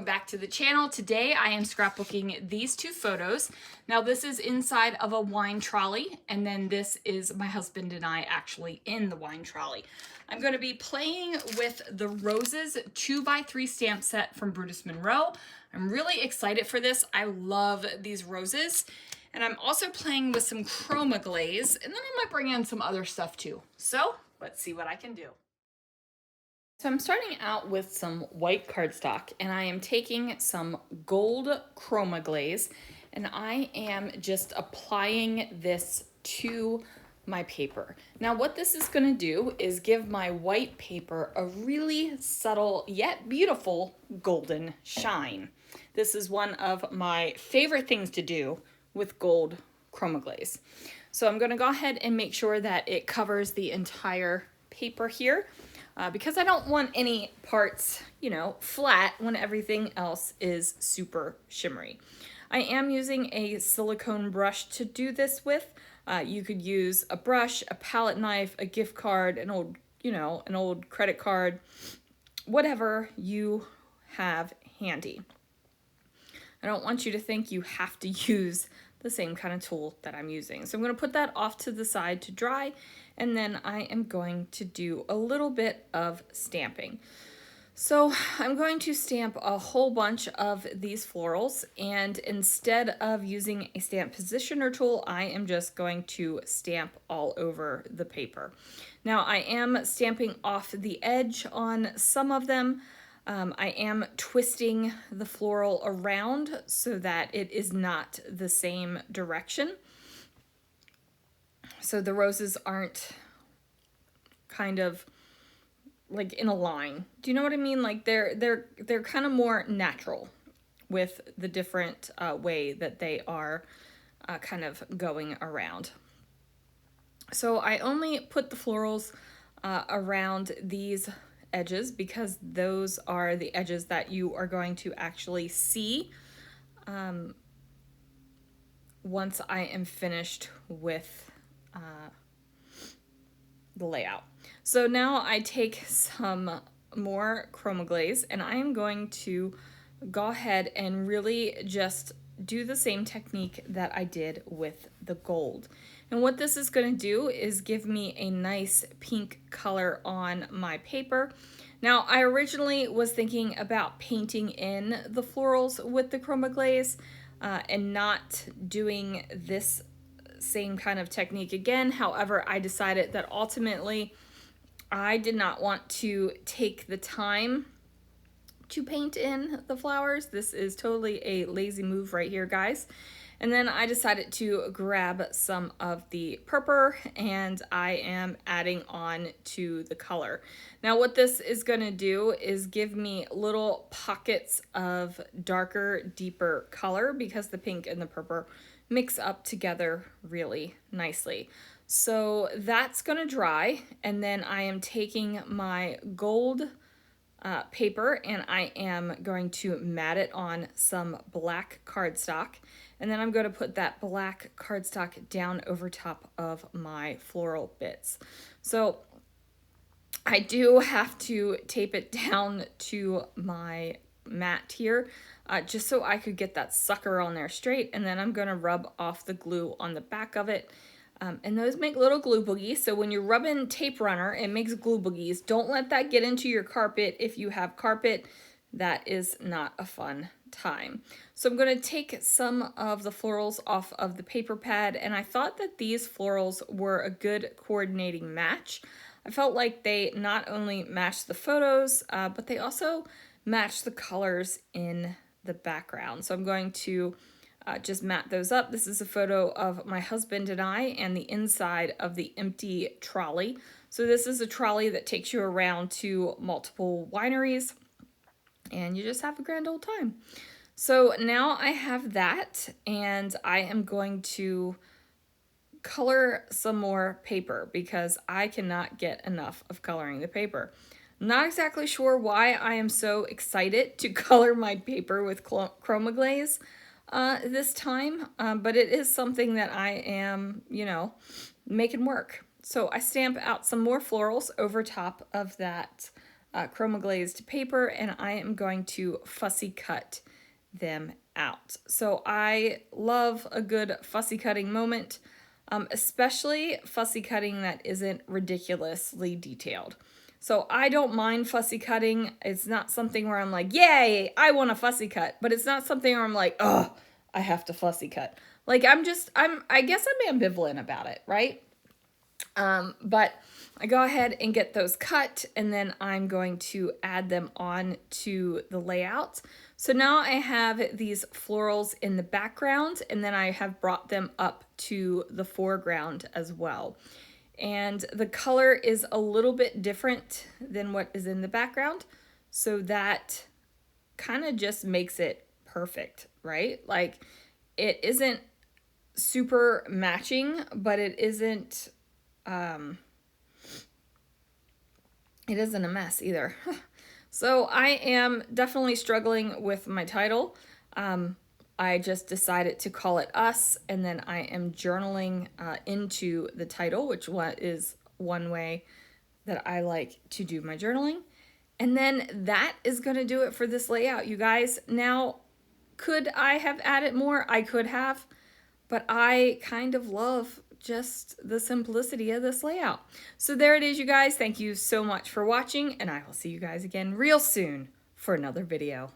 welcome back to the channel. Today I am scrapbooking these two photos. Now this is inside of a wine trolley, and then this is my husband and I actually in the wine trolley. I'm going to be playing with the Roses 2x3 stamp set from Brutus Monroe. I'm really excited for this. I love these roses. And I'm also playing with some Chroma Glaze, and then I might bring in some other stuff too. So let's see what I can do. So I'm starting out with some white cardstock, and I am taking some gold Chroma Glaze, and I am just applying this to my paper. Now what this is going to do is give my white paper a really subtle yet beautiful golden shine. This is one of my favorite things to do with gold Chroma Glaze. So I'm going to go ahead and make sure that it covers the entire paper here. Because I don't want any parts, flat when everything else is super shimmery. I am using a silicone brush to do this with. You could use a brush, a palette knife, a gift card, an old credit card, whatever you have handy. I don't want you to think you have to use the same kind of tool that I'm using. So I'm going to put that off to the side to dry, and then I am going to do a little bit of stamping. So I'm going to stamp a whole bunch of these florals, and instead of using a stamp positioner tool, I am just going to stamp all over the paper. Now I am stamping off the edge on some of them. I am twisting the floral around so that it is not the same direction. So the roses aren't kind of like in a line. Do you know what I mean? Like they're kind of more natural with the different way that they are kind of going around. So I only put the florals around these edges because those are the edges that you are going to actually see once I am finished with the layout. So now I take some more Chroma Glaze, and I am going to go ahead and really just do the same technique that I did with the gold. And what this is going to do is give me a nice pink color on my paper. Now, I originally was thinking about painting in the florals with the Chroma Glaze and not doing this same kind of technique again. However, I decided that ultimately I did not want to take the time to paint in the flowers. This is totally a lazy move right here, guys. And then I decided to grab some of the purple, and I am adding on to the color. Now what this is going to do is give me little pockets of darker, deeper color because the pink and the purple mix up together really nicely. So that's going to dry, and then I am taking my gold paper and I am going to mat it on some black cardstock, and then I'm going to put that black cardstock down over top of my floral bits. So I do have to tape it down to my mat here just so I could get that sucker on there straight, and then I'm going to rub off the glue on the back of it. And those make little glue boogies, so when you're rubbing tape runner, it makes glue boogies. Don't let that get into your carpet. If you have carpet, that is not a fun time. So I'm going to take some of the florals off of the paper pad, and I thought that these florals were a good coordinating match. I felt like they not only matched the photos, but they also matched the colors in the background. So I'm going to just mat those up. This is a photo of my husband and I and the inside of the empty trolley. So this is a trolley that takes you around to multiple wineries, and you just have a grand old time. So now I have that, and I am going to color some more paper because I cannot get enough of coloring the paper. I'm not exactly sure why I am so excited to color my paper with Chroma Glaze this time, but it is something that I am, making work. So I stamp out some more florals over top of that Chroma glazed paper, and I am going to fussy cut them out. So I love a good fussy cutting moment, especially fussy cutting that isn't ridiculously detailed. So I don't mind fussy cutting. It's not something where I'm like, yay, I want a fussy cut. But it's not something where I'm like, oh, I have to fussy cut. Like I guess I'm ambivalent about it, right? But I go ahead and get those cut, and then I'm going to add them on to the layout. So now I have these florals in the background, and then I have brought them up to the foreground as well. And the color is a little bit different than what is in the background, so that kind of just makes it perfect, right? Like, it isn't super matching, but it isn't a mess either. So I am definitely struggling with my title. I just decided to call it Us, and then I am journaling into the title, which is one way that I like to do my journaling. And then that is going to do it for this layout, you guys. Now, could I have added more? I could have, but I kind of love just the simplicity of this layout. So there it is, you guys. Thank you so much for watching, and I will see you guys again real soon for another video.